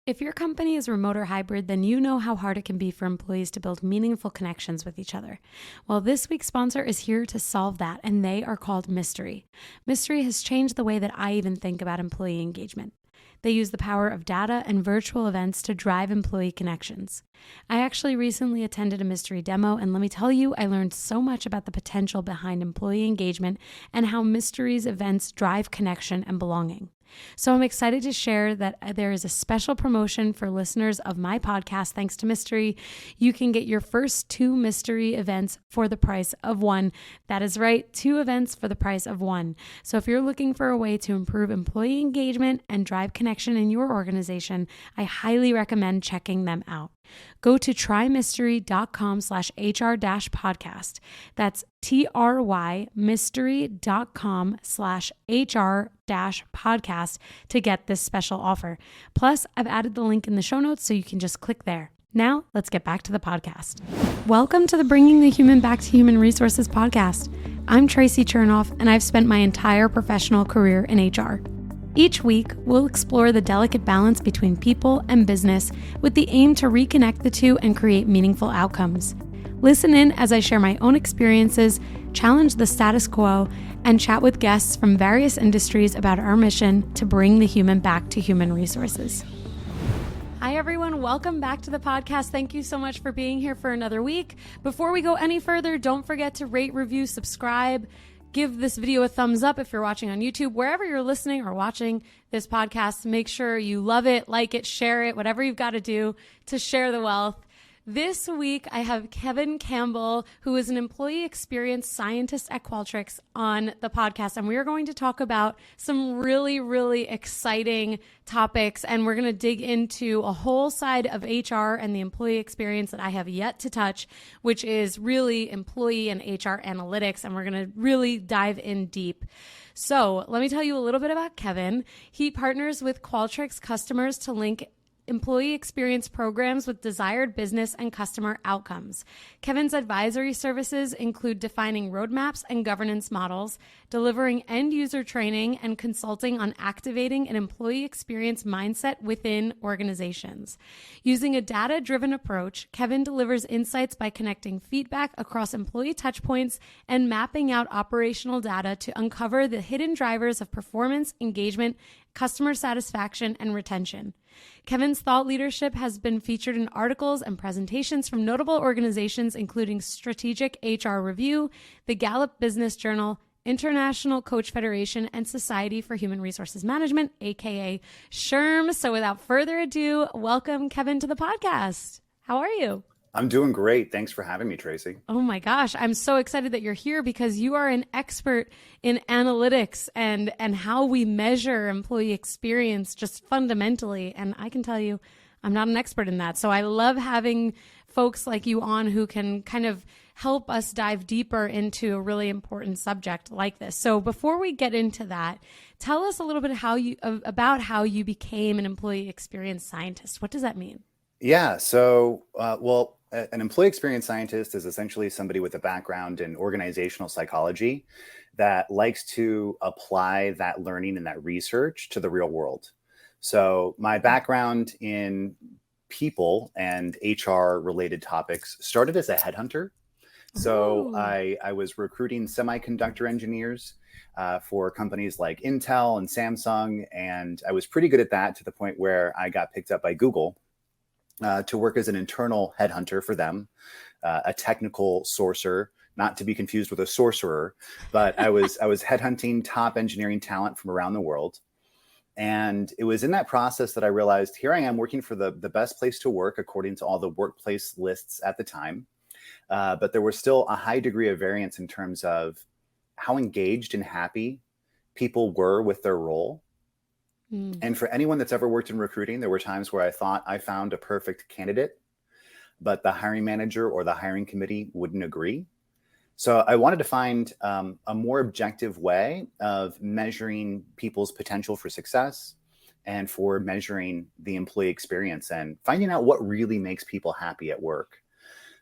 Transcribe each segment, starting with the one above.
If your company is remote or hybrid, then you know how hard it can be for employees to build meaningful connections with each other. Well, this week's sponsor is here to solve that, and they are called Mystery. Mystery has changed the way that I even think about employee engagement. They use the power of data and virtual events to drive employee connections. I actually recently attended a Mystery demo, and let me tell you, I learned so much about the potential behind employee engagement and how Mystery's events drive connection and belonging. So I'm excited to share that there is a special promotion for listeners of my podcast. Thanks to Mystery, you can get your first 2 Mystery events for the price of 1. That is right, 2 events for the price of 1. So if you're looking for a way to improve employee engagement and drive connection in your organization, I highly recommend checking them out. Go to trymystery.com/HR-podcast. That's trymystery.com/HR-podcast to get this special offer. Plus, I've added the link in the show notes so you can just click there. Now, let's get back to the podcast. Welcome to the Bringing the Human Back to Human Resources podcast. I'm Tracy Chernoff, and I've spent my entire professional career in HR. Each week, we'll explore the delicate balance between people and business with the aim to reconnect the two and create meaningful outcomes. Listen in as I share my own experiences, challenge the status quo, and chat with guests from various industries about our mission to bring the human back to human resources. Hi, everyone. Welcome back to the podcast. Thank you so much for being here for another week. Before we go any further, don't forget to rate, review, subscribe. Give this video a thumbs up if you're watching on YouTube. Wherever you're listening or watching this podcast, make sure you love it, like it, share it, whatever you've got to do to share the wealth. This week, I have Kevin Campbell, who is an employee experience scientist at Qualtrics, on the podcast. And we are going to talk about some really, really exciting topics. And we're going to dig into a whole side of HR and the employee experience that I have yet to touch, which is really employee and HR analytics. And we're going to really dive in deep. So let me tell you a little bit about Kevin. He partners with Qualtrics customers to link employee experience programs with desired business and customer outcomes. Kevin's advisory services include defining roadmaps and governance models, delivering end-user training, and consulting on activating an employee experience mindset within organizations. Using a data-driven approach, Kevin delivers insights by connecting feedback across employee touchpoints and mapping out operational data to uncover the hidden drivers of performance, engagement, customer satisfaction, and retention. Kevin's thought leadership has been featured in articles and presentations from notable organizations including Strategic HR Review, the Gallup Business Journal, International Coach Federation, and Society for Human Resources Management, aka SHRM. So without further ado, welcome Kevin to the podcast. How are you? I'm doing great. Thanks for having me, Tracy. Oh my gosh. I'm so excited that you're here because you are an expert in analytics and how we measure employee experience just fundamentally. And I can tell you, I'm not an expert in that. So I love having folks like you on who can kind of help us dive deeper into a really important subject like this. So before we get into that, tell us a little bit about how you became an employee experience scientist. What does that mean? Yeah. So, an employee experience scientist is essentially somebody with a background in organizational psychology that likes to apply that learning and that research to the real world. So my background in people and HR related topics started as a headhunter. So I was recruiting semiconductor engineers for companies like Intel and Samsung. And I was pretty good at that to the point where I got picked up by Google to work as an internal headhunter for them, a technical sourcer, not to be confused with a sorcerer, but I was headhunting top engineering talent from around the world. And it was in that process that I realized here I am working for the best place to work according to all the workplace lists at the time. But there was still a high degree of variance in terms of how engaged and happy people were with their role. And for anyone that's ever worked in recruiting, there were times where I thought I found a perfect candidate, but the hiring manager or the hiring committee wouldn't agree. So I wanted to find a more objective way of measuring people's potential for success and for measuring the employee experience and finding out what really makes people happy at work.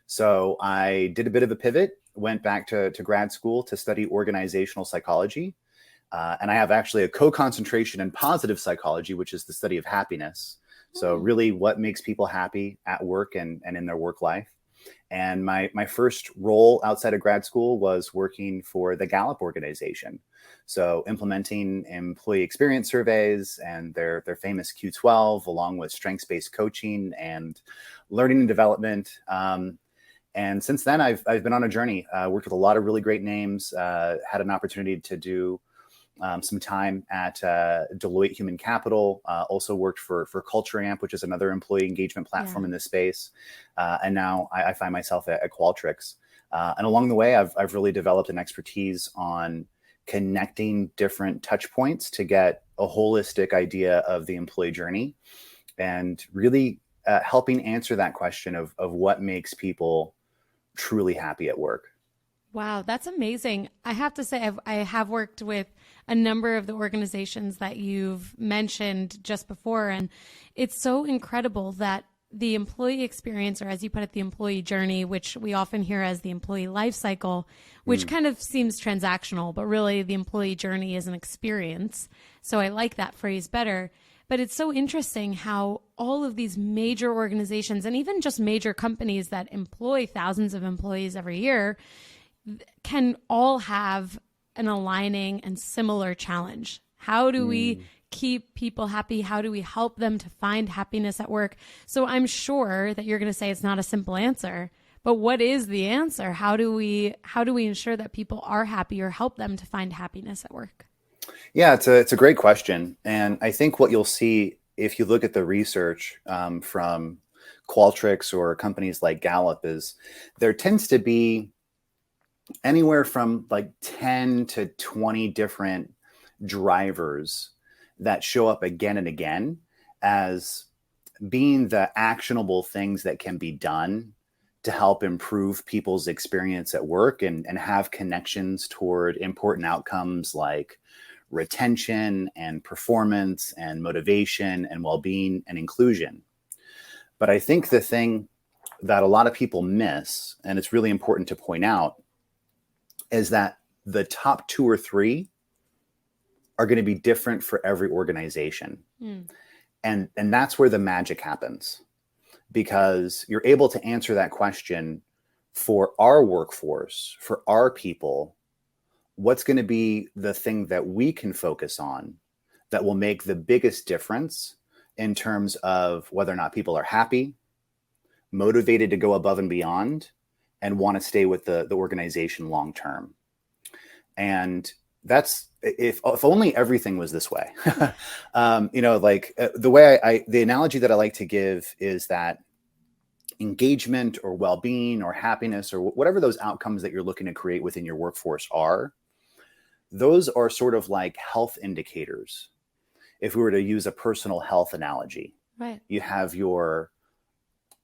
So I did a bit of a pivot, went back to grad school to study organizational psychology. And I have actually a co-concentration in positive psychology, which is the study of happiness. So really what makes people happy at work and in their work life. And my first role outside of grad school was working for the Gallup organization. So implementing employee experience surveys and their famous Q12, along with strengths-based coaching and learning and development. And since then, I've been on a journey, worked with a lot of really great names, had an opportunity to do some time at Deloitte Human Capital, also worked for Culture Amp, which is another employee engagement platform in this space. And now I find myself at Qualtrics. And along the way, I've really developed an expertise on connecting different touch points to get a holistic idea of the employee journey and really helping answer that question of what makes people truly happy at work. Wow, that's amazing. I have to say, I have worked with a number of the organizations that you've mentioned just before, and it's so incredible that the employee experience, or as you put it, the employee journey, which we often hear as the employee life cycle, which kind of seems transactional, but really the employee journey is an experience. So I like that phrase better. But it's so interesting how all of these major organizations and even just major companies that employ thousands of employees every year can all have an aligning and similar challenge. How do we keep people happy? How do we help them to find happiness at work? So I'm sure that you're going to say it's not a simple answer, but what is the answer? How do we ensure that people are happy or help them to find happiness at work? Yeah, it's a great question. And I think what you'll see if you look at the research from Qualtrics or companies like Gallup is there tends to be anywhere from like 10 to 20 different drivers that show up again and again as being the actionable things that can be done to help improve people's experience at work and have connections toward important outcomes like retention and performance and motivation and well-being and inclusion. But I think the thing that a lot of people miss, and it's really important to point out, is that the top 2 or 3 are going to be different for every organization. And that's where the magic happens, because you're able to answer that question for our workforce, for our people. What's going to be the thing that we can focus on that will make the biggest difference in terms of whether or not people are happy, motivated to go above and beyond, and want to stay with the organization long term. And that's if only everything was this way. The analogy that I like to give is that engagement or well-being or happiness or whatever those outcomes that you're looking to create within your workforce are, those are sort of like health indicators. If we were to use a personal health analogy, right? You have your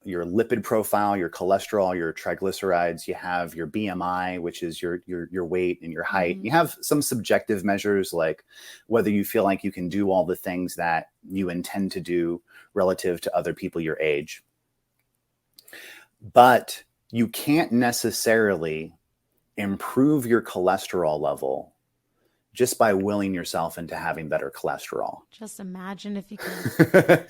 lipid profile, your cholesterol, your triglycerides, you have your BMI, which is your weight and your height. You have some subjective measures like whether you feel like you can do all the things that you intend to do relative to other people your age. But you can't necessarily improve your cholesterol level just by willing yourself into having better cholesterol. Just imagine if you could.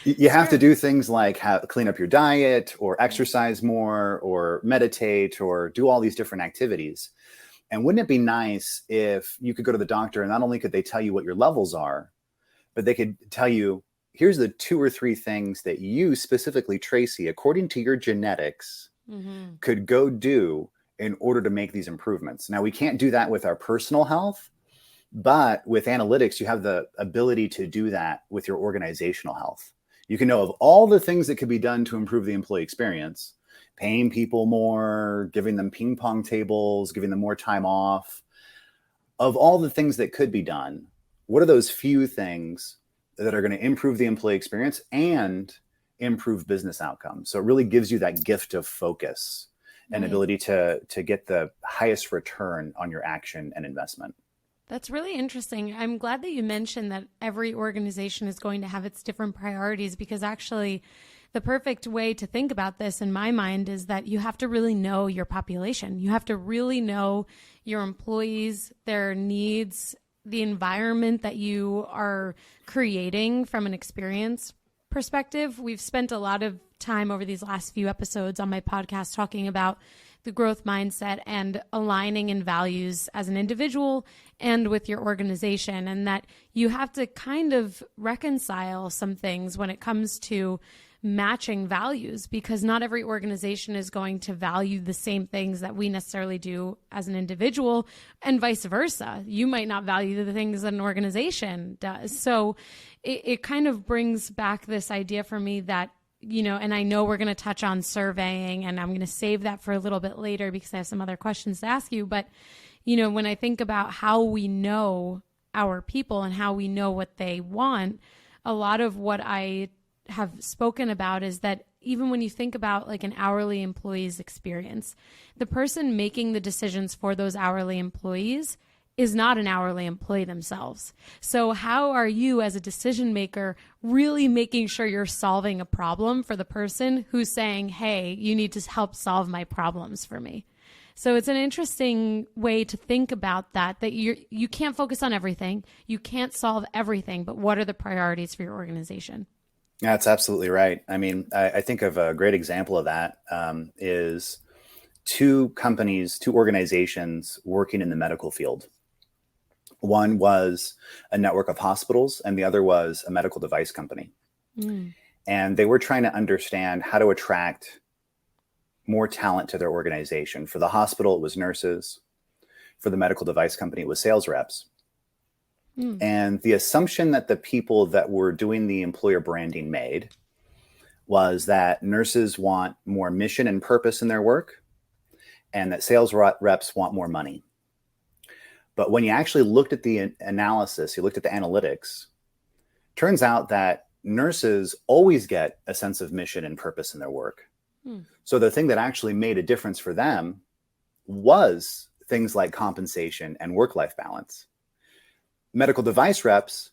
You have to do things like clean up your diet or exercise more or meditate or do all these different activities. And wouldn't it be nice if you could go to the doctor and not only could they tell you what your levels are, but they could tell you, here's the 2 or 3 things that you specifically, Tracy, according to your genetics, could go do in order to make these improvements. Now, we can't do that with our personal health, but with analytics, you have the ability to do that with your organizational health. You can know of all the things that could be done to improve the employee experience, paying people more, giving them ping pong tables, giving them more time off. Of all the things that could be done, what are those few things that are going to improve the employee experience and improve business outcomes? So it really gives you that gift of focus and ability to get the highest return on your action and investment. That's really interesting. I'm glad that you mentioned that every organization is going to have its different priorities, because actually the perfect way to think about this in my mind is that you have to really know your population. You have to really know your employees, their needs, the environment that you are creating from an experience perspective, we've spent a lot of time over these last few episodes on my podcast talking about the growth mindset and aligning in values as an individual and with your organization, and that you have to kind of reconcile some things when it comes to matching values, because not every organization is going to value the same things that we necessarily do as an individual, and vice versa. You might not value the things that an organization does. So it kind of brings back this idea for me that, and I know we're going to touch on surveying, and I'm going to save that for a little bit later because I have some other questions to ask you. But, when I think about how we know our people and how we know what they want, a lot of what I have spoken about is that even when you think about like an hourly employee's experience, the person making the decisions for those hourly employees is not an hourly employee themselves. So how are you as a decision maker really making sure you're solving a problem for the person who's saying, hey, you need to help solve my problems for me? So it's an interesting way to think about that you can't focus on everything. You can't solve everything, but what are the priorities for your organization? That's absolutely right. I mean, I think of a great example of that is two organizations working in the medical field. One was a network of hospitals and the other was a medical device company. And they were trying to understand how to attract more talent to their organization. For the hospital, it was nurses. For the medical device company, it was sales reps. And the assumption that the people that were doing the employer branding made was that nurses want more mission and purpose in their work and that sales reps want more money. But when you actually looked at the analysis, you looked at the analytics, turns out that nurses always get a sense of mission and purpose in their work. So the thing that actually made a difference for them was things like compensation and work-life balance. Medical device reps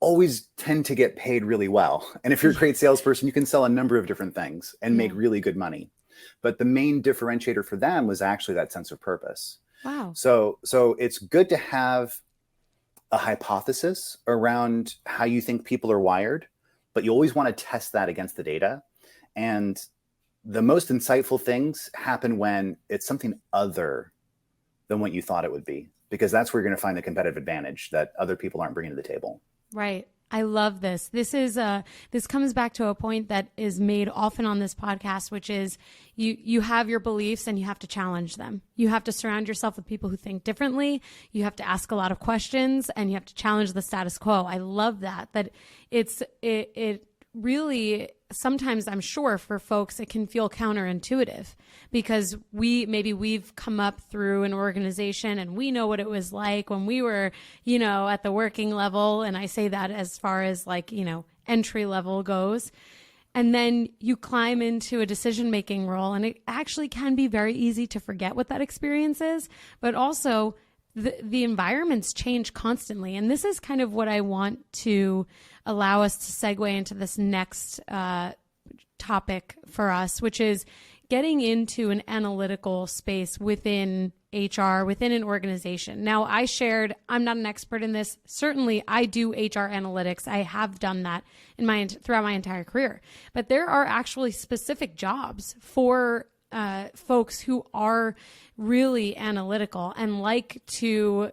always tend to get paid really well. And if you're a great salesperson, you can sell a number of different things and make really good money. But the main differentiator for them was actually that sense of purpose. Wow. So it's good to have a hypothesis around how you think people are wired, but you always want to test that against the data. And the most insightful things happen when it's something other than what you thought it would be, because that's where you're going to find the competitive advantage that other people aren't bringing to the table. Right. I love this. This comes back to a point that is made often on this podcast, which is you have your beliefs and you have to challenge them. You have to surround yourself with people who think differently. You have to ask a lot of questions and you have to challenge the status quo. I love that it really, sometimes I'm sure for folks, it can feel counterintuitive because we've come up through an organization and we know what it was like when we were, at the working level. And I say that as far as entry level goes. And then you climb into a decision-making role and it actually can be very easy to forget what that experience is, but also the environments change constantly. And this is kind of what I want to allow us to segue into this next topic for us, which is getting into an analytical space within HR, within an organization. Now, I shared, I'm not an expert in this. Certainly, I do HR analytics. I have done that throughout my entire career. But there are actually specific jobs for folks who are really analytical and like to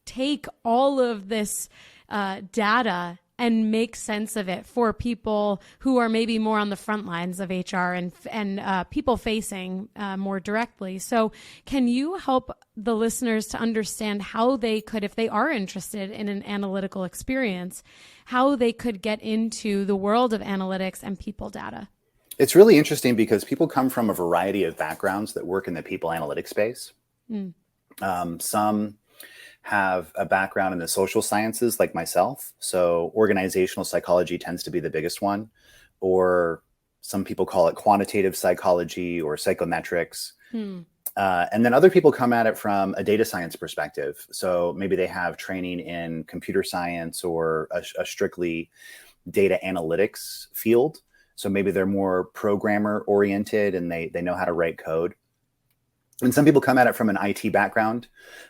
take all of this data and make sense of it for people who are maybe more on the front lines of HR and people facing more directly. So can you help the listeners to understand how they could, if they are interested in an analytical experience, how they could get into the world of analytics and people data? It's really interesting because people come from a variety of backgrounds that work in the people analytics space. Some have a background in the social sciences like myself. So organizational psychology tends to be the biggest one, or some people call it quantitative psychology or psychometrics. And then other people come at it from a data science perspective. So maybe they have training in computer science or a strictly data analytics field. So maybe they're more programmer oriented and they know how to write code. And some people come at it from an IT background,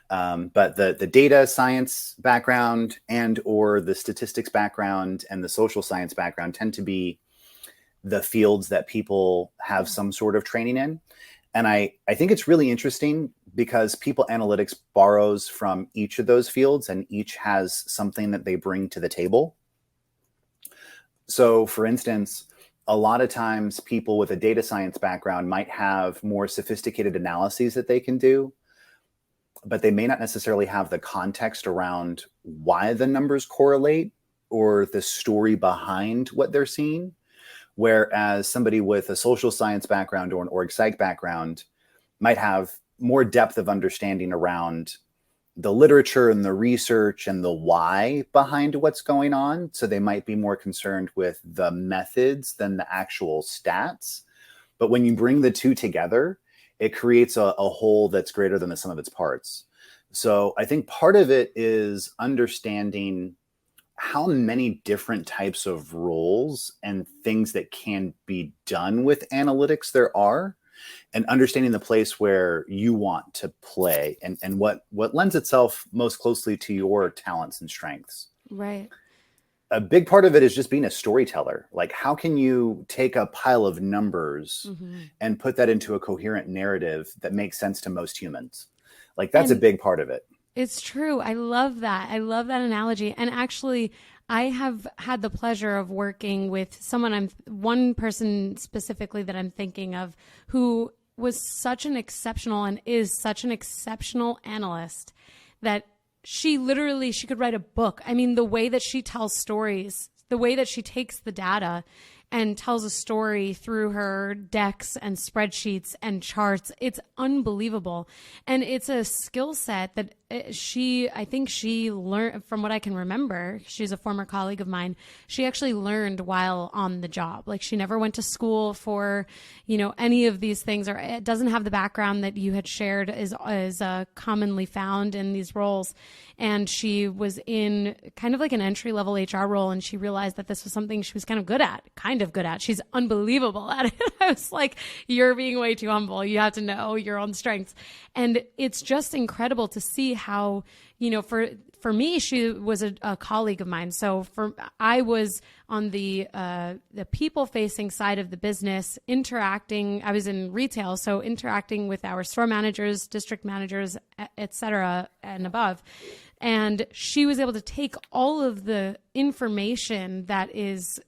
but the data science background and or the statistics background and the social science background tend to be the fields that people have some sort of training in. And I think it's really interesting because people analytics borrows from each of those fields, and each has something that they bring to the table. So for instance, a lot of times people with a data science background might have more sophisticated analyses that they can do, but they may not necessarily have the context around why the numbers correlate or the story behind what they're seeing. Whereas somebody with a social science background or an org psych background might have more depth of understanding around the literature and the research and the why behind what's going on. So they might be more concerned with the methods than the actual stats. But when you bring the two together, it creates a whole that's greater than the sum of its parts. So I think part of it is understanding how many different types of roles and things that can be done with analytics there are, and understanding the place where you want to play and what lends itself most closely to your talents and strengths. Right. A big part of it is just being a storyteller. Like, how can you take a pile of numbers and put that into a coherent narrative that makes sense to most humans? Like, that's a big part of it. It's true. I love that. I love that analogy. And actually, I have had the pleasure of working with one person specifically that I'm thinking of, who was such an exceptional and is such an exceptional analyst that she could write a book. I mean, the way that she tells stories, the way that she takes the data and tells a story through her decks and spreadsheets and charts, it's unbelievable. And it's a skill set that I think she learned, from what I can remember, she's a former colleague of mine, she actually learned while on the job. Like, she never went to school for, any of these things, or it doesn't have the background that you had shared is commonly found in these roles. And she was in kind of like an entry-level HR role, and she realized that this was something she was kind of good at. She's unbelievable at it. I was like, you're being way too humble. You have to know your own strengths. And it's just incredible to see how, for me, she was a colleague of mine. So I was on the people-facing side of the business, interacting. I was in retail, so interacting with our store managers, district managers, et cetera, and above. And she was able to take all of the information that is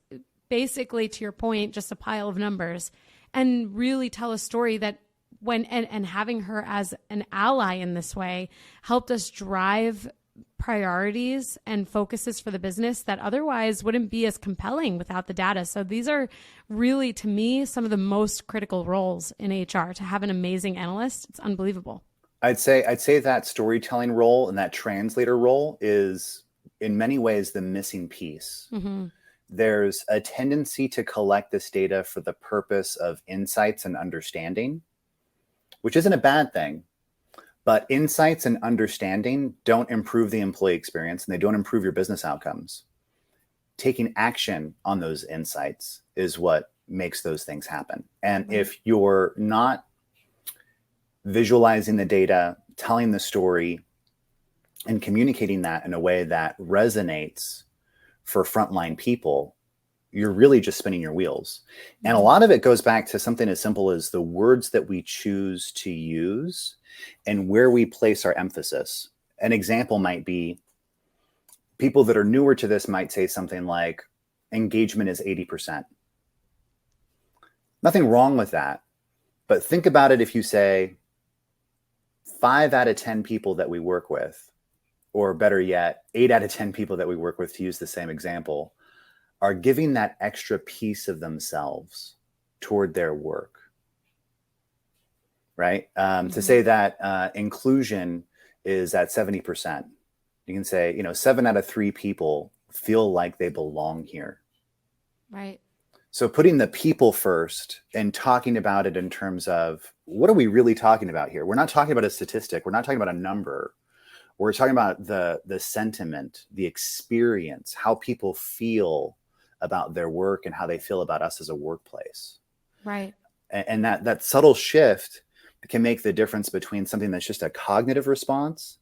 basically, to your point, just a pile of numbers, and really tell a story that and having her as an ally in this way helped us drive priorities and focuses for the business that otherwise wouldn't be as compelling without the data. So these are really, to me, some of the most critical roles in HR. To have an amazing analyst, it's unbelievable. I'd say that storytelling role and that translator role is in many ways the missing piece. There's a tendency to collect this data for the purpose of insights and understanding, which isn't a bad thing. But insights and understanding don't improve the employee experience, and they don't improve your business outcomes. Taking action on those insights is what makes those things happen. And if you're not visualizing the data, telling the story, and communicating that in a way that resonates for frontline people, you're really just spinning your wheels. And a lot of it goes back to something as simple as the words that we choose to use and where we place our emphasis. An example might be, people that are newer to this might say something like, engagement is 80%. Nothing wrong with that. But think about it if you say, 5 out of 10 people that we work with, or better yet, 8 out of 10 people that we work with, to use the same example, are giving that extra piece of themselves toward their work, right? To say that inclusion is at 70%, you can say, 7 out of 3 people feel like they belong here. Right. So putting the people first and talking about it in terms of, what are we really talking about here? We're not talking about a statistic. We're not talking about a number. We're talking about the sentiment, the experience, how people feel about their work and how they feel about us as a workplace. Right. And that subtle shift can make the difference between something that's just a cognitive response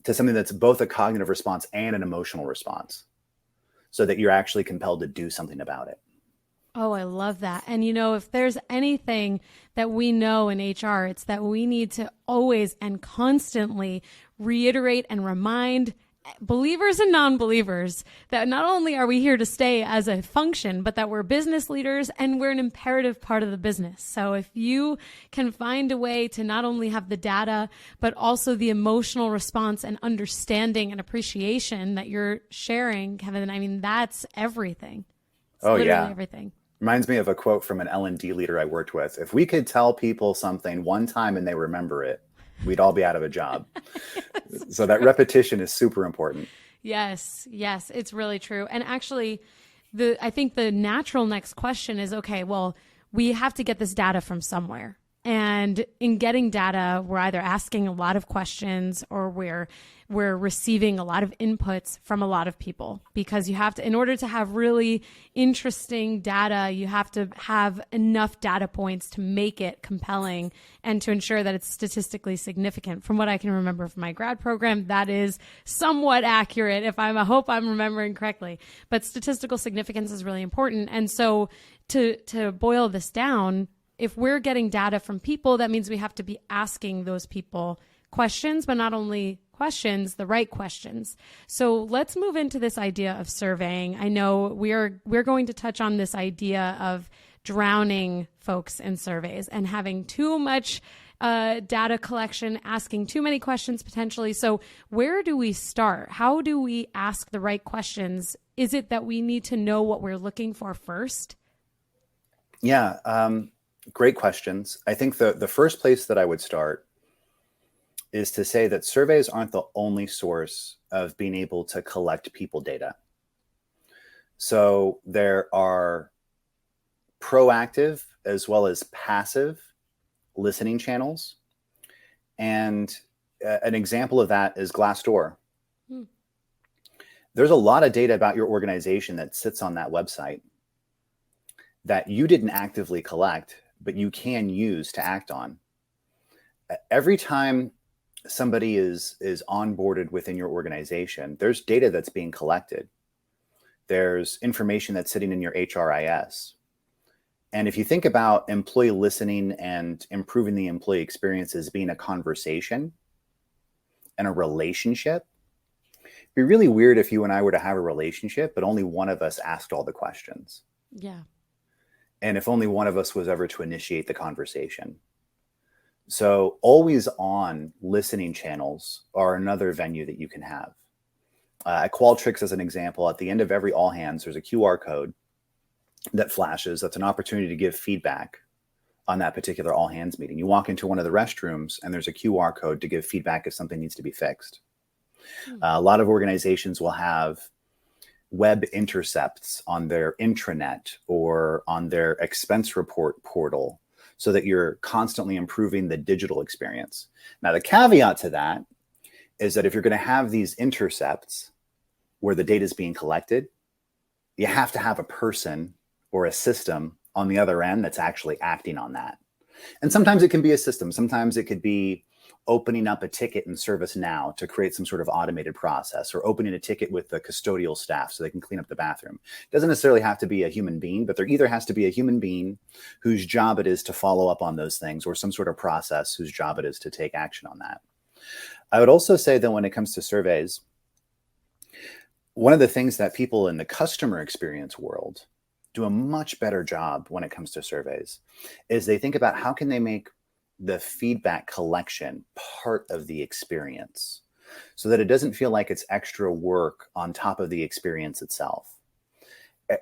to something that's both a cognitive response and an emotional response, so that you're actually compelled to do something about it. Oh, I love that. And if there's anything that we know in HR, it's that we need to always and constantly reiterate and remind believers and non-believers that not only are we here to stay as a function, but that we're business leaders and we're an imperative part of the business. So if you can find a way to not only have the data, but also the emotional response and understanding and appreciation that you're sharing, Kevin, I mean, that's everything. It's literally everything. Reminds me of a quote from an L&D leader I worked with. If we could tell people something one time and they remember it, we'd all be out of a job. So that repetition is super important. Yes, it's really true. And actually, I think the natural next question is, okay, well, we have to get this data from somewhere. And in getting data, we're either asking a lot of questions or we're receiving a lot of inputs from a lot of people, because you have to, in order to have really interesting data, you have to have enough data points to make it compelling and to ensure that it's statistically significant. From what I can remember from my grad program, that is somewhat accurate, I hope I'm remembering correctly. But statistical significance is really important. And so to boil this down, if we're getting data from people, that means we have to be asking those people questions, but not only questions, the right questions. So let's move into this idea of surveying. I know we're going to touch on this idea of drowning folks in surveys and having too much data collection, asking too many questions potentially. So where do we start? How do we ask the right questions? Is it that we need to know what we're looking for first? Yeah, great questions. I think the first place that I would start is to say that surveys aren't the only source of being able to collect people data. So there are proactive as well as passive listening channels. And an example of that is Glassdoor. There's a lot of data about your organization that sits on that website that you didn't actively collect, but you can use to act on. Every time somebody is onboarded within your organization, there's data that's being collected. There's information that's sitting in your HRIS. And if you think about employee listening and improving the employee experience as being a conversation and a relationship, it'd be really weird if you and I were to have a relationship, but only one of us asked all the questions. Yeah. And if only one of us was ever to initiate the conversation. So always on listening channels are another venue that you can have. At Qualtrics, as an example, at the end of every all hands, there's a QR code that flashes. That's an opportunity to give feedback on that particular all hands meeting. You walk into one of the restrooms and there's a QR code to give feedback if something needs to be fixed. A lot of organizations will have web intercepts on their intranet or on their expense report portal so that you're constantly improving the digital experience. Now, the caveat to that is that if you're going to have these intercepts where the data is being collected, you have to have a person or a system on the other end that's actually acting on that. And sometimes it can be a system. Sometimes it could be opening up a ticket in ServiceNow to create some sort of automated process, or opening a ticket with the custodial staff so they can clean up the bathroom. It doesn't necessarily have to be a human being, but there either has to be a human being whose job it is to follow up on those things, or some sort of process whose job it is to take action on that. I would also say that when it comes to surveys, one of the things that people in the customer experience world do a much better job when it comes to surveys is they think about how can they make the feedback collection part of the experience so that it doesn't feel like it's extra work on top of the experience itself.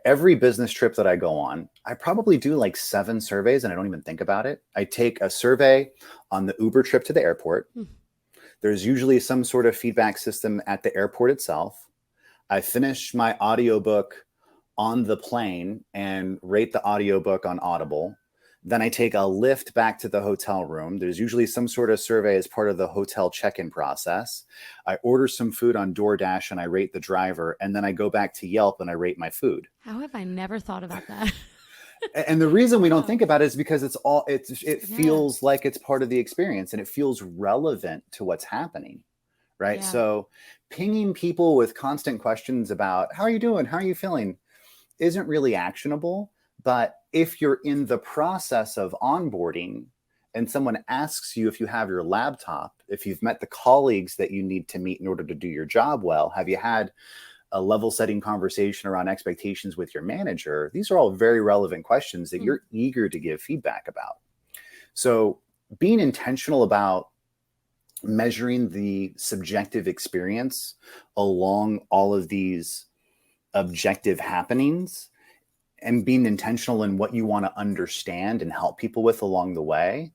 Every business trip that I go on, I probably do like 7 surveys and I don't even think about it. I take a survey on the Uber trip to the airport. There's usually some sort of feedback system at the airport itself. I finish my audiobook on the plane and rate the audiobook on Audible. Then I take a lift back to the hotel room. There's usually some sort of survey as part of the hotel check-in process. I order some food on DoorDash and I rate the driver. And then I go back to Yelp and I rate my food. How have I never thought about that? And the reason we don't think about it is because it Yeah. feels like it's part of the experience and it feels relevant to what's happening. Right. Yeah. So pinging people with constant questions about how are you doing? How are you feeling? Isn't really actionable. But if you're in the process of onboarding and someone asks you if you have your laptop, if you've met the colleagues that you need to meet in order to do your job well, have you had a level setting conversation around expectations with your manager? These are all very relevant questions that you're eager to give feedback about. So being intentional about measuring the subjective experience along all of these objective happenings and being intentional in what you want to understand and help people with along the way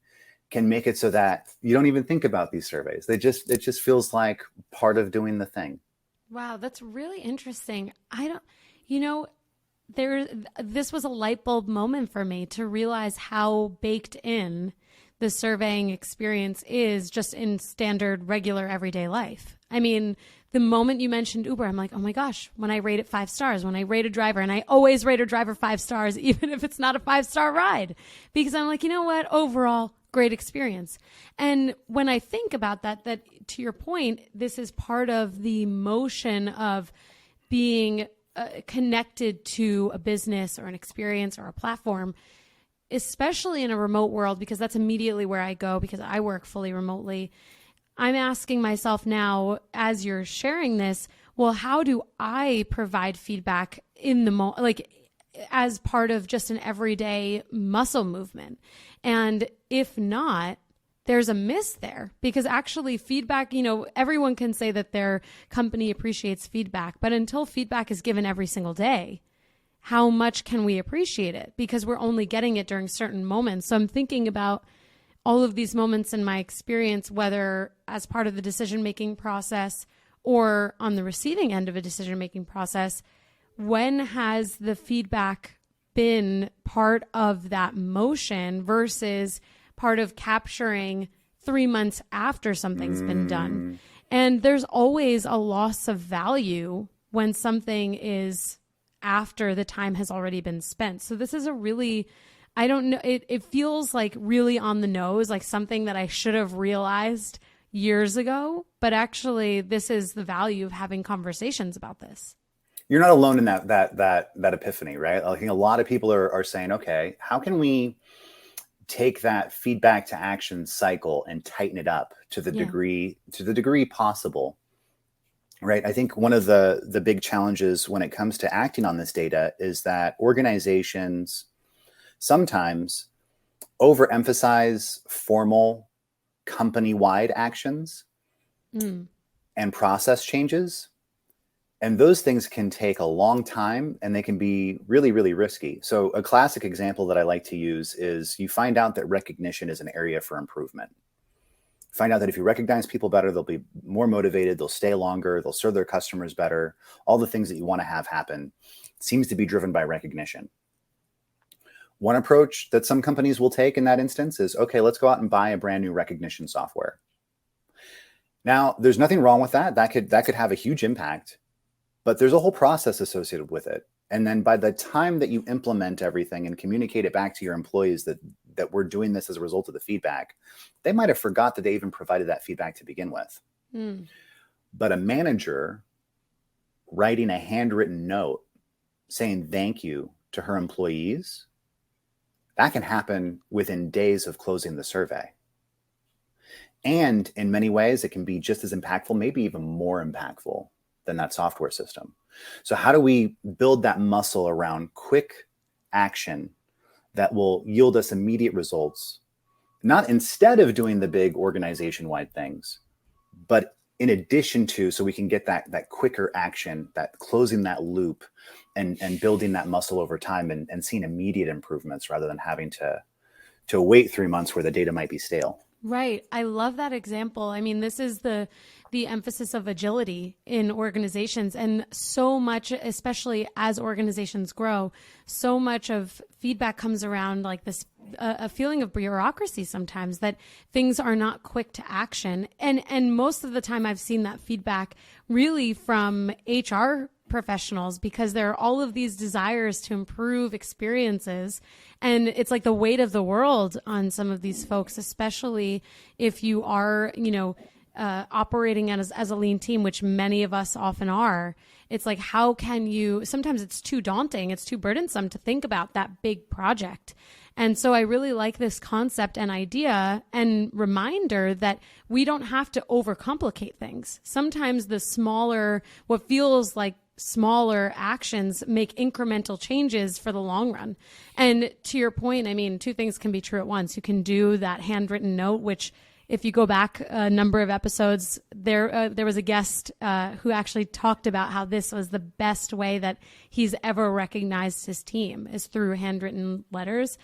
can make it so that you don't even think about these surveys. It just feels like part of doing the thing. Wow, that's really interesting. This was a light bulb moment for me to realize how baked in the surveying experience is just in standard, regular, everyday life. I mean, the moment you mentioned Uber, I'm like, oh my gosh, when I rate it 5 stars, when I rate a driver, and I always rate a driver 5 stars, even if it's not a 5-star ride, because I'm like, you know what, overall, great experience. And when I think about that to your point, this is part of the motion of being connected to a business or an experience or a platform, especially in a remote world, because that's immediately where I go because I work fully remotely. I'm asking myself now, as you're sharing this, well, how do I provide feedback in the as part of just an everyday muscle movement? And if not, there's a miss there, because actually feedback, everyone can say that their company appreciates feedback, but until feedback is given every single day, how much can we appreciate it? Because we're only getting it during certain moments. So I'm thinking about all of these moments in my experience, whether as part of the decision-making process or on the receiving end of a decision-making process. When has the feedback been part of that motion versus part of capturing 3 months after something's been done? And there's always a loss of value when something is after the time has already been spent. So this is a really, I don't know, it feels like really on the nose, like something that I should have realized years ago, but actually this is the value of having conversations about this. You're not alone in that epiphany, right? I think a lot of people are saying, okay, how can we take that feedback to action cycle and tighten it up to the degree possible? Right. I think one of the big challenges when it comes to acting on this data is that organizations sometimes overemphasize formal company-wide actions and process changes. And those things can take a long time and they can be really, really risky. So a classic example that I like to use is you find out that recognition is an area for improvement. Find out that if you recognize people better, they'll be more motivated, they'll stay longer, they'll serve their customers better. All the things that you want to have happen seems to be driven by recognition. One approach that some companies will take in that instance is, okay, let's go out and buy a brand new recognition software. Now, there's nothing wrong with that. That could have a huge impact, but there's a whole process associated with it. And then by the time that you implement everything and communicate it back to your employees that we're doing this as a result of the feedback, they might have forgot that they even provided that feedback to begin with. But a manager writing a handwritten note saying thank you to her employees, that can happen within days of closing the survey. And in many ways, it can be just as impactful, maybe even more impactful than that software system. So how do we build that muscle around quick action that will yield us immediate results, not instead of doing the big organization-wide things, but in addition to, so we can get that quicker action, that closing that loop and building that muscle over time and seeing immediate improvements rather than having to wait 3 months where the data might be stale. Right. I love that example. I mean, this is the emphasis of agility in organizations, and so much, especially as organizations grow, so much of feedback comes around like this, a feeling of bureaucracy sometimes, that things are not quick to action. And most of the time I've seen that feedback really from HR professionals because there are all of these desires to improve experiences. And it's like the weight of the world on some of these folks, especially if you are, operating as a lean team, which many of us often are. It's like, how can you, sometimes it's too daunting, it's too burdensome to think about that big project. And so I really like this concept and idea and reminder that we don't have to overcomplicate things. Sometimes the smaller, what feels like smaller actions make incremental changes for the long run. And to your point, I mean, two things can be true at once. You can do that handwritten note, which if you go back a number of episodes, there was a guest who actually talked about how this was the best way that he's ever recognized his team is through handwritten letters,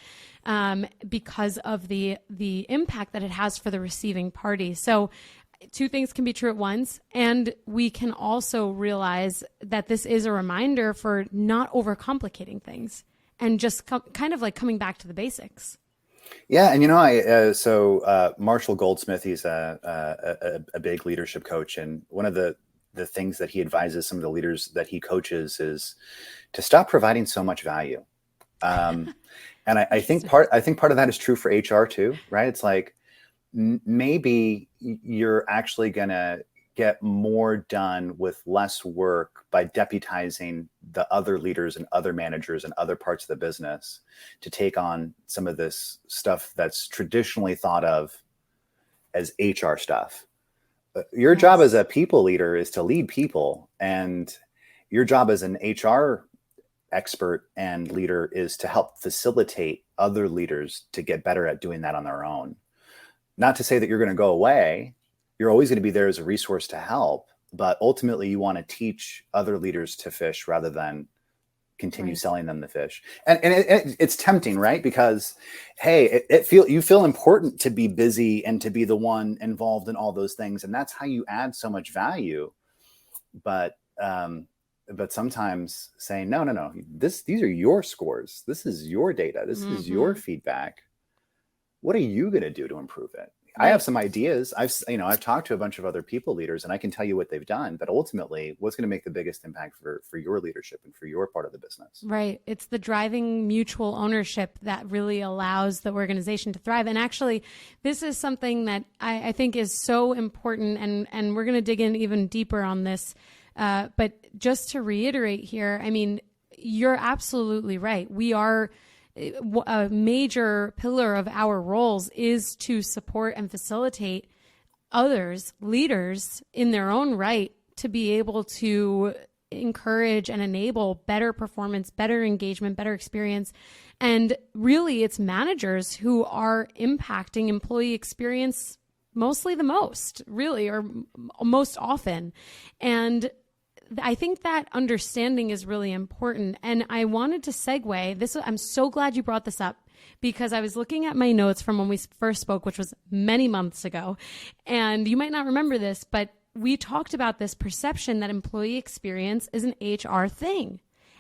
because of the impact that it has for the receiving party. So two things can be true at once, and we can also realize that this is a reminder for not overcomplicating things and just kind of like coming back to the basics. Yeah, and so Marshall Goldsmith, he's a big leadership coach, and one of the things that he advises some of the leaders that he coaches is to stop providing so much value. And I think part of that is true for HR too, right? It's like maybe you're actually gonna get more done with less work by deputizing the other leaders and other managers and other parts of the business to take on some of this stuff that's traditionally thought of as HR stuff. Your job as a people leader is to lead people, and your job as an HR expert and leader is to help facilitate other leaders to get better at doing that on their own. Not to say that you're going to go away. You're always going to be there as a resource to help, but ultimately you want to teach other leaders to fish rather than continue selling them the fish. And it's tempting, right? Because, hey, you feel important to be busy and to be the one involved in all those things. And that's how you add so much value. But sometimes saying, no, these are your scores. This is your data. This is your feedback. What are you going to do to improve it? I have some ideas. I've talked to a bunch of other people leaders, and I can tell you what they've done, but ultimately what's going to make the biggest impact for your leadership and for your part of the business. Right. It's the driving mutual ownership that really allows the organization to thrive. And actually, this is something that I think is so important, and we're going to dig in even deeper on this. But just to reiterate here, I mean, you're absolutely right. We are a major pillar of our roles is to support and facilitate others, leaders in their own right, to be able to encourage and enable better performance, better engagement, better experience. And really, it's managers who are impacting employee experience mostly the most, really, or most often. And I think that understanding is really important. And I wanted to segue this. I'm so glad you brought this up, because I was looking at my notes from when we first spoke, which was many months ago. And you might not remember this, but we talked about this perception that employee experience is an HR thing.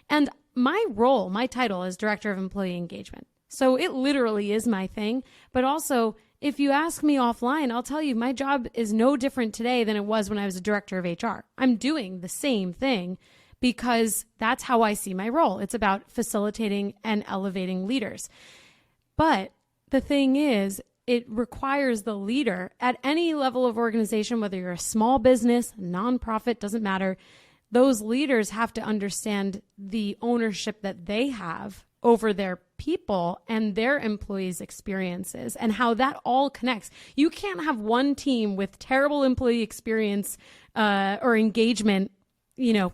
And my role, my title is Director of Employee Engagement. So it literally is my thing. But also, if you ask me offline, I'll tell you my job is no different today than it was when I was a director of HR. I'm doing the same thing because that's how I see my role. It's about facilitating and elevating leaders. But the thing is, it requires the leader at any level of organization, whether you're a small business, nonprofit, doesn't matter. Those leaders have to understand the ownership that they have over their people and their employees' experiences and how that all connects. You can't have one team with terrible employee experience or engagement,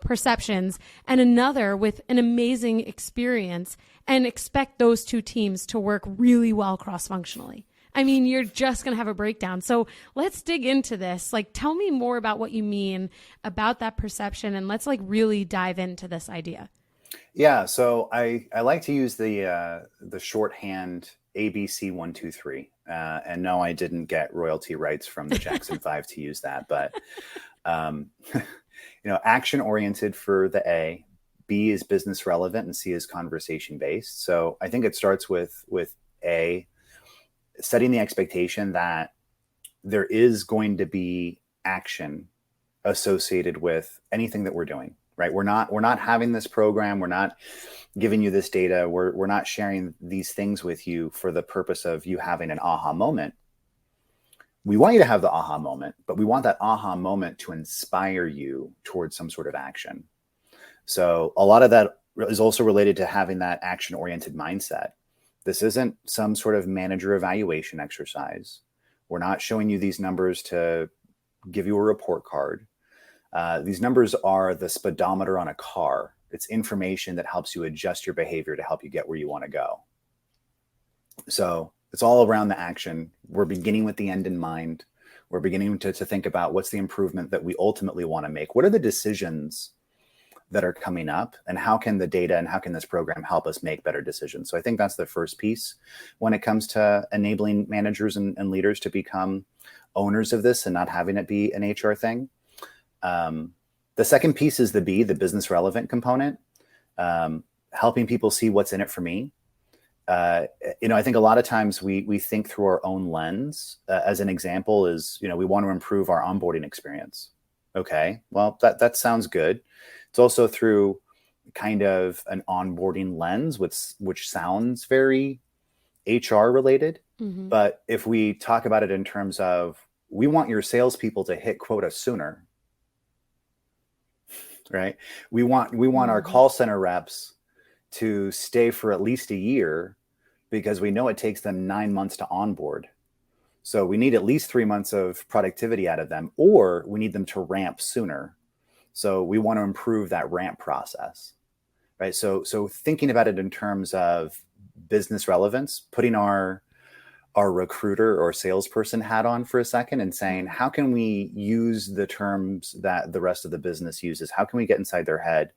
perceptions, and another with an amazing experience and expect those two teams to work really well cross-functionally. I mean, you're just going to have a breakdown. So let's dig into this. Like, tell me more about what you mean about that perception, and let's really dive into this idea. Yeah, so I like to use the shorthand ABC 1 2 3, and no, I didn't get royalty rights from the Jackson 5 to use that, but action oriented for the A, B is business relevant, and C is conversation based. So I think it starts with A, setting the expectation that there is going to be action associated with anything that we're doing. right? We're not having this program. We're not giving you this data. We're not sharing these things with you for the purpose of you having an aha moment. We want you to have the aha moment, but we want that aha moment to inspire you towards some sort of action. So a lot of that is also related to having that action-oriented mindset. This isn't some sort of manager evaluation exercise. We're not showing you these numbers to give you a report card. These numbers are the speedometer on a car. It's information that helps you adjust your behavior to help you get where you want to go. So it's all around the action. We're beginning with the end in mind. We're beginning to think about what's the improvement that we ultimately want to make. What are the decisions that are coming up, and how can the data and how can this program help us make better decisions? So I think that's the first piece when it comes to enabling managers and leaders to become owners of this and not having it be an HR thing. The second piece is the B, the business relevant component, helping people see what's in it for me. I think a lot of times we think through our own lens. As an example is, we want to improve our onboarding experience. Okay, well, that sounds good. It's also through kind of an onboarding lens, which sounds very HR related. Mm-hmm. But if we talk about it in terms of, we want your salespeople to hit quota sooner, right? We want mm-hmm. our call center reps to stay for at least a year, because we know it takes them 9 months to onboard. So we need at least 3 months of productivity out of them, or we need them to ramp sooner. So we want to improve that ramp process, right? So thinking about it in terms of business relevance, putting our recruiter or salesperson hat on for a second and saying, how can we use the terms that the rest of the business uses? How can we get inside their head?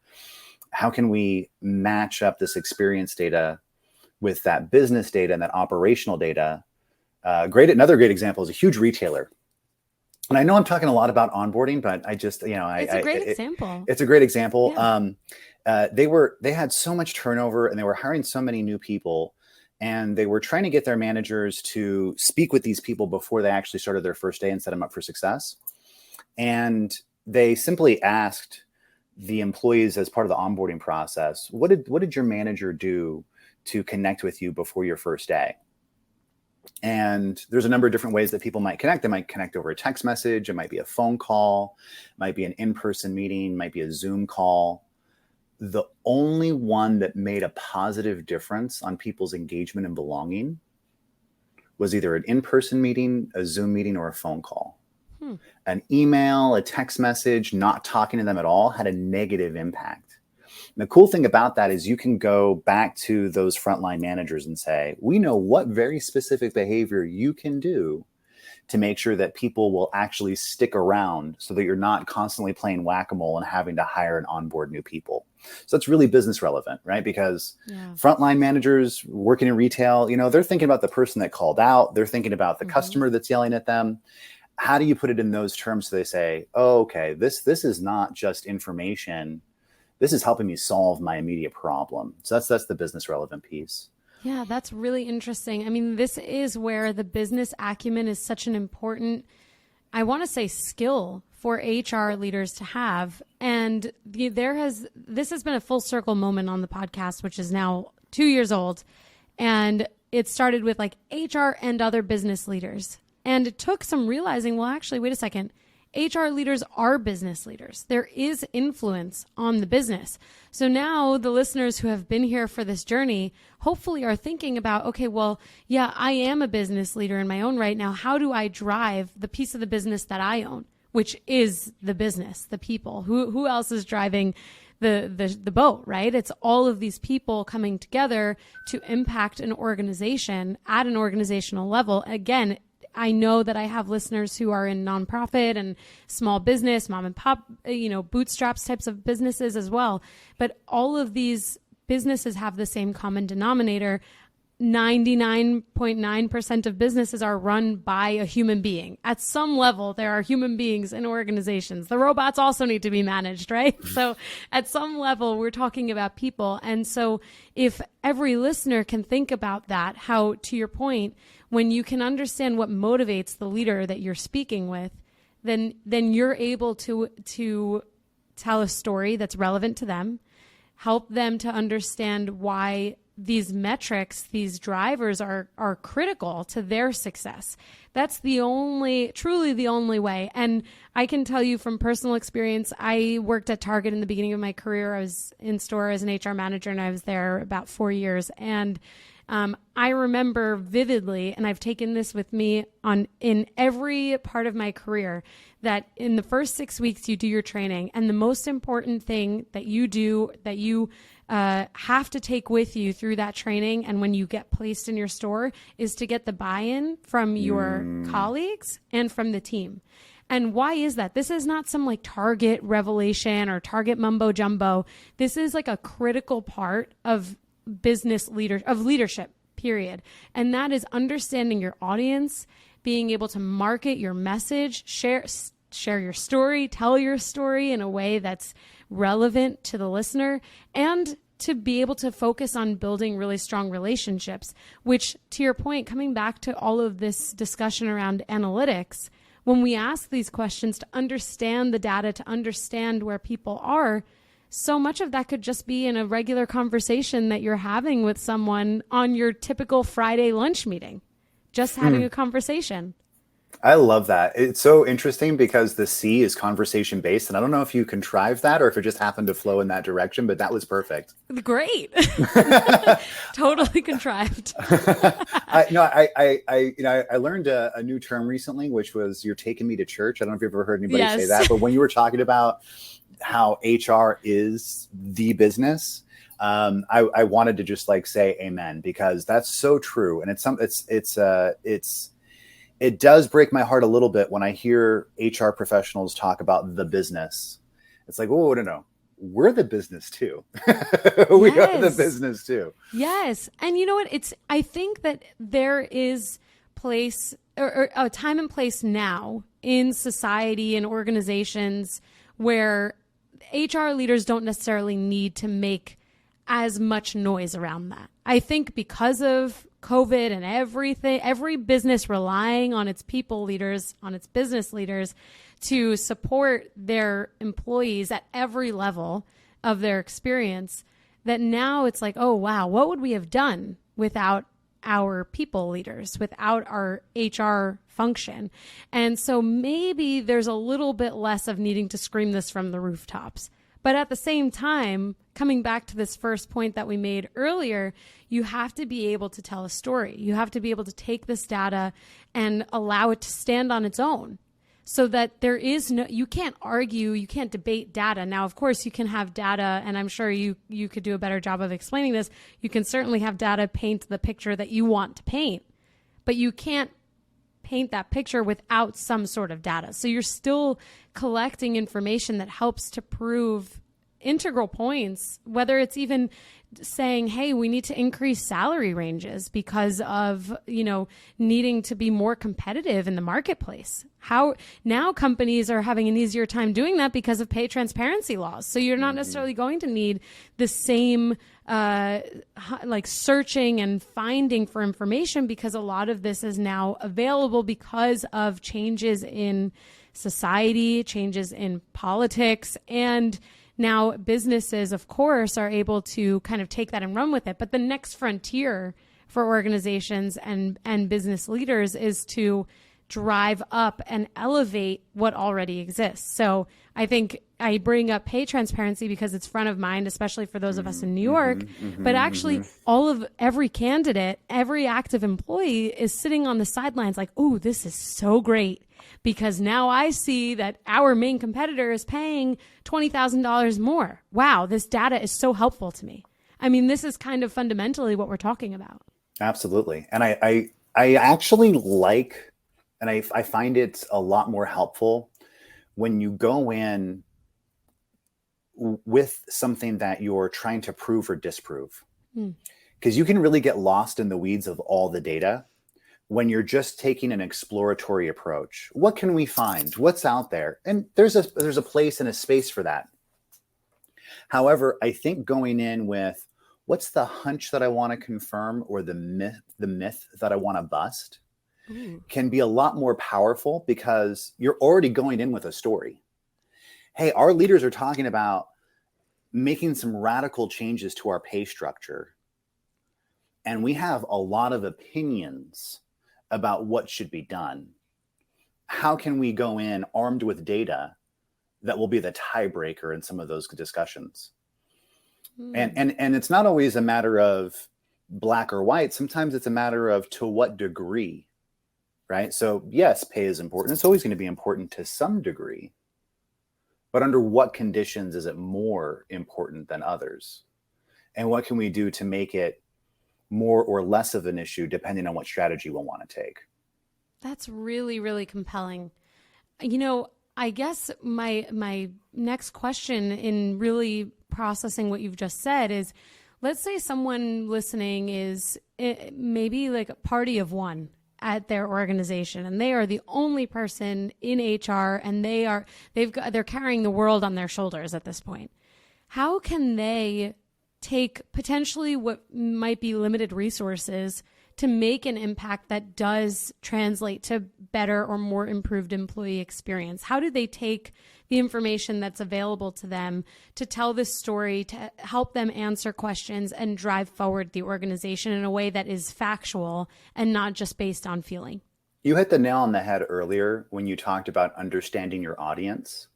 How can we match up this experience data with that business data and that operational data? Another great example is a huge retailer. And I know I'm talking a lot about onboarding, but I just, it's a great example. It's a great example. Yeah. They had so much turnover and they were hiring so many new people, and they were trying to get their managers to speak with these people before they actually started their first day and set them up for success. And they simply asked the employees as part of the onboarding process, what did your manager do to connect with you before your first day? And there's a number of different ways that people might connect. They might connect over a text message. It might be a phone call, might be an in-person meeting, might be a Zoom call. The only one that made a positive difference on people's engagement and belonging was either an in-person meeting, a Zoom meeting, or a phone call. An email, a text message, not talking to them at all had a negative impact. And the cool thing about that is you can go back to those frontline managers and say, we know what very specific behavior you can do to make sure that people will actually stick around, so that you're not constantly playing whack-a-mole and having to hire and onboard new people. So it's really business relevant, right? Because frontline managers working in retail, they're thinking about the person that called out. They're thinking about the customer that's yelling at them. How do you put it in those terms so they say, oh, okay, this is not just information. This is helping me solve my immediate problem. So that's the business relevant piece. Yeah, that's really interesting. I mean, this is where the business acumen is such an important, I want to say, skill for HR leaders to have. And this has been a full circle moment on the podcast, which is now 2 years old. And it started with like HR and other business leaders. And it took some realizing, well, actually, wait a second. HR leaders are business leaders. There is influence on the business. So now the listeners who have been here for this journey hopefully are thinking about, okay, well, yeah, I am a business leader in my own right. Now, how do I drive the piece of the business that I own, which is the business, the people? Who else is driving the boat, right? It's all of these people coming together to impact an organization at an organizational level. Again, I know that I have listeners who are in nonprofit and small business, mom and pop, bootstraps types of businesses as well. But all of these businesses have the same common denominator. 99.9% of businesses are run by a human being. At some level, there are human beings in organizations. The robots also need to be managed, right? So at some level, we're talking about people. And so if every listener can think about that, how, to your point, when you can understand what motivates the leader that you're speaking with, then you're able to tell a story that's relevant to them, help them to understand why these metrics, these drivers are critical to their success. That's truly the only way. And I can tell you from personal experience, I worked at Target in the beginning of my career. I was in store as an HR manager, and I was there about 4 years. And I remember vividly, and I've taken this with me in every part of my career, that in the first 6 weeks you do your training, and the most important thing that you do, that you have to take with you through that training and when you get placed in your store, is to get the buy-in from your colleagues and from the team. And why is that? This is not some like Target revelation or Target mumbo jumbo. This is like a critical part of leadership, period. And that is understanding your audience, being able to market your message, share your story, tell your story in a way that's relevant to the listener, and to be able to focus on building really strong relationships, which, to your point, coming back to all of this discussion around analytics, when we ask these questions to understand the data, to understand where people are, so much of that could just be in a regular conversation that you're having with someone on your typical Friday lunch meeting, just having a conversation. I love that. It's so interesting because the C is conversation based. And I don't know if you contrived that or if it just happened to flow in that direction, but that was perfect. Great. Totally contrived. I learned a new term recently, which was "you're taking me to church." I don't know if you've ever heard anybody say that, but when you were talking about how HR is the business, I wanted to just like say amen, because that's so true. And it does break my heart a little bit when I hear HR professionals talk about the business. It's like, oh, no. We're the business too. We are the business too. Yes. And you know what? I think that there is place or a time and place now in society and organizations where HR leaders don't necessarily need to make as much noise around that. I think because of COVID and everything, every business relying on its people leaders, on its business leaders to support their employees at every level of their experience, that now it's like, oh, wow, what would we have done without our people leaders, without our HR function? And so maybe there's a little bit less of needing to scream this from the rooftops. But at the same time, coming back to this first point that we made earlier, you have to be able to tell a story. You have to be able to take this data and allow it to stand on its own, so that there is you can't argue, you can't debate data. Now, of course, you can have data, and I'm sure you could do a better job of explaining this. You can certainly have data paint the picture that you want to paint, but you can't paint that picture without some sort of data. So you're still collecting information that helps to prove integral points, whether it's even saying, hey, we need to increase salary ranges because of, needing to be more competitive in the marketplace. How now companies are having an easier time doing that because of pay transparency laws. So you're not necessarily going to need the same searching and finding for information, because a lot of this is now available because of changes in society, changes in politics, and now businesses, of course, are able to kind of take that and run with it. But the next frontier for organizations and business leaders is to drive up and elevate what already exists. So I think I bring up pay transparency because it's front of mind, especially for those of us in New York. But actually, every candidate, every active employee is sitting on the sidelines like, oh, this is so great, because now I see that our main competitor is paying $20,000 more. Wow, this data is so helpful to me. I mean, this is kind of fundamentally what we're talking about. Absolutely. And I actually like, and I find it a lot more helpful when you go in with something that you're trying to prove or disprove. Because you can really get lost in the weeds of all the data when you're just taking an exploratory approach. What can we find? What's out there? And there's a place and a space for that. However, I think going in with what's the hunch that I want to confirm, or the myth that I want to bust, can be a lot more powerful, because you're already going in with a story. hey, our leaders are talking about making some radical changes to our pay structure. And we have a lot of opinions about what should be done. How can we go in armed with data that will be the tiebreaker in some of those discussions? And it's not always a matter of black or white. Sometimes it's a matter of to what degree, right? So yes, pay is important. It's always going to be important to some degree. But under what conditions is it more important than others? And what can we do to make it more or less of an issue depending on what strategy we'll want to take? That's really, really compelling. You know, I guess my next question in really processing what you've just said is, let's say someone listening is maybe like a party of one at their organization, and they are the only person in HR, and they're carrying the world on their shoulders at this point. How can they take potentially what might be limited resources to make an impact that does translate to better or more improved employee experience? How do they take the information that's available to them to tell this story, to help them answer questions and drive forward the organization in a way that is factual and not just based on feeling? You hit the nail on the head earlier when you talked about understanding your audience.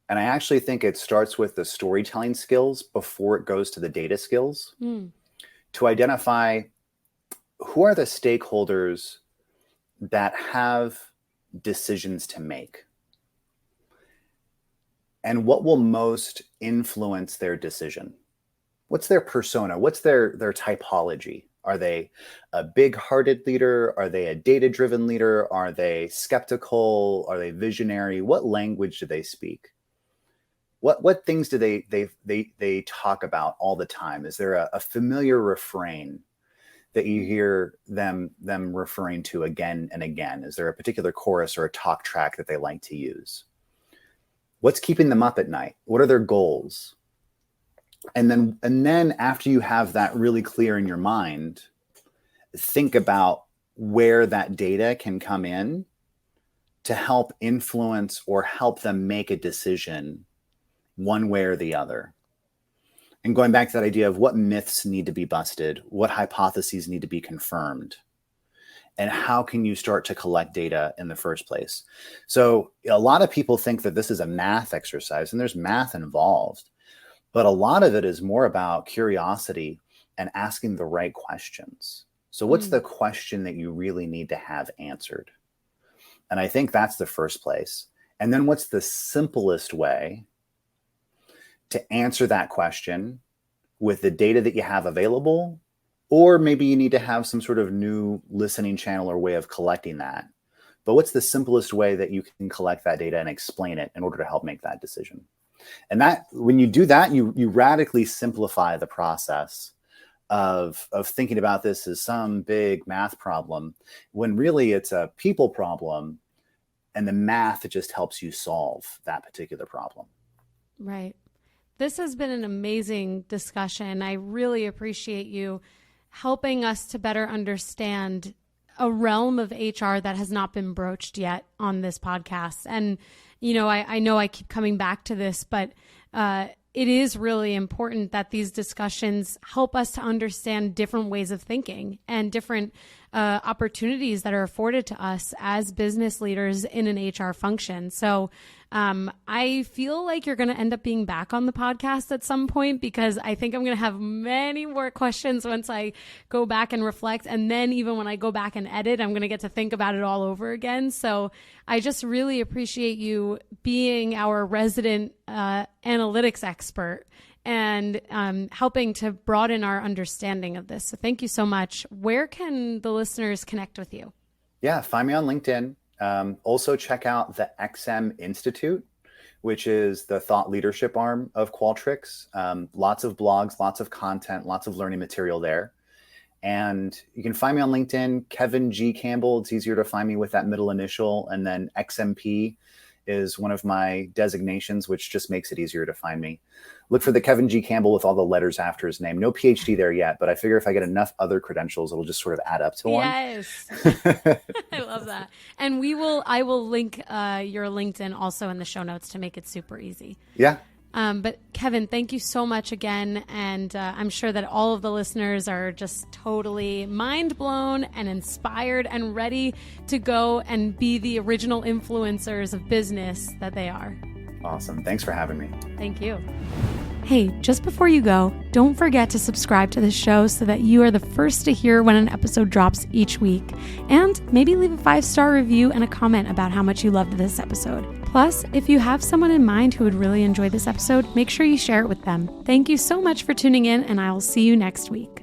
And I actually think it starts with the storytelling skills before it goes to the data skills to identify who are the stakeholders that have decisions to make, and what will most influence their decision. What's their persona? What's their typology? Are they a big-hearted leader? Are they a data-driven leader? Are they skeptical? Are they visionary? What language do they speak? What things do they talk about all the time? Is there a familiar refrain that you hear them referring to again and again? Is there a particular chorus or a talk track that they like to use? What's keeping them up at night? What are their goals? And then after you have that really clear in your mind, think about where that data can come in to help influence or help them make a decision one way or the other. And going back to that idea of what myths need to be busted, what hypotheses need to be confirmed, and how can you start to collect data in the first place? So a lot of people think that this is a math exercise, and there's math involved, but a lot of it is more about curiosity and asking the right questions. So what's the question that you really need to have answered? And I think that's the first place. And then what's the simplest way to answer that question with the data that you have available? Or maybe you need to have some sort of new listening channel or way of collecting that. But what's the simplest way that you can collect that data and explain it in order to help make that decision? And that, when you do that, you radically simplify the process of thinking about this as some big math problem, when really it's a people problem, and the math just helps you solve that particular problem. Right. This has been an amazing discussion. I really appreciate you helping us to better understand a realm of HR that has not been broached yet on this podcast. And, you know I keep coming back to this, but it is really important that these discussions help us to understand different ways of thinking and different opportunities that are afforded to us as business leaders in an HR function. So I feel like you're going to end up being back on the podcast at some point, because I think I'm going to have many more questions once I go back and reflect. And then even when I go back and edit, I'm going to get to think about it all over again. So I just really appreciate you being our resident analytics expert and helping to broaden our understanding of this. So thank you so much. Where can the listeners connect with you? Yeah, find me on LinkedIn. Also check out the XM Institute, which is the thought leadership arm of Qualtrics. Lots of blogs, lots of content, lots of learning material there. And you can find me on LinkedIn, Kevin G. Campbell. It's easier to find me with that middle initial. And then XMP is one of my designations, which just makes it easier to find me. Look for the Kevin G. Campbell with all the letters after his name. No PhD there yet, but I figure if I get enough other credentials, it'll just sort of add up to one. Yes. I love that. And I will link your LinkedIn also in the show notes to make it super easy. Yeah. But Kevin, thank you so much again. And I'm sure that all of the listeners are just totally mind blown and inspired and ready to go and be the original influencers of business that they are. Awesome. Thanks for having me. Thank you. Hey, just before you go, don't forget to subscribe to the show so that you are the first to hear when an episode drops each week. And maybe leave a 5-star review and a comment about how much you loved this episode. Plus, if you have someone in mind who would really enjoy this episode, make sure you share it with them. Thank you so much for tuning in, and I will see you next week.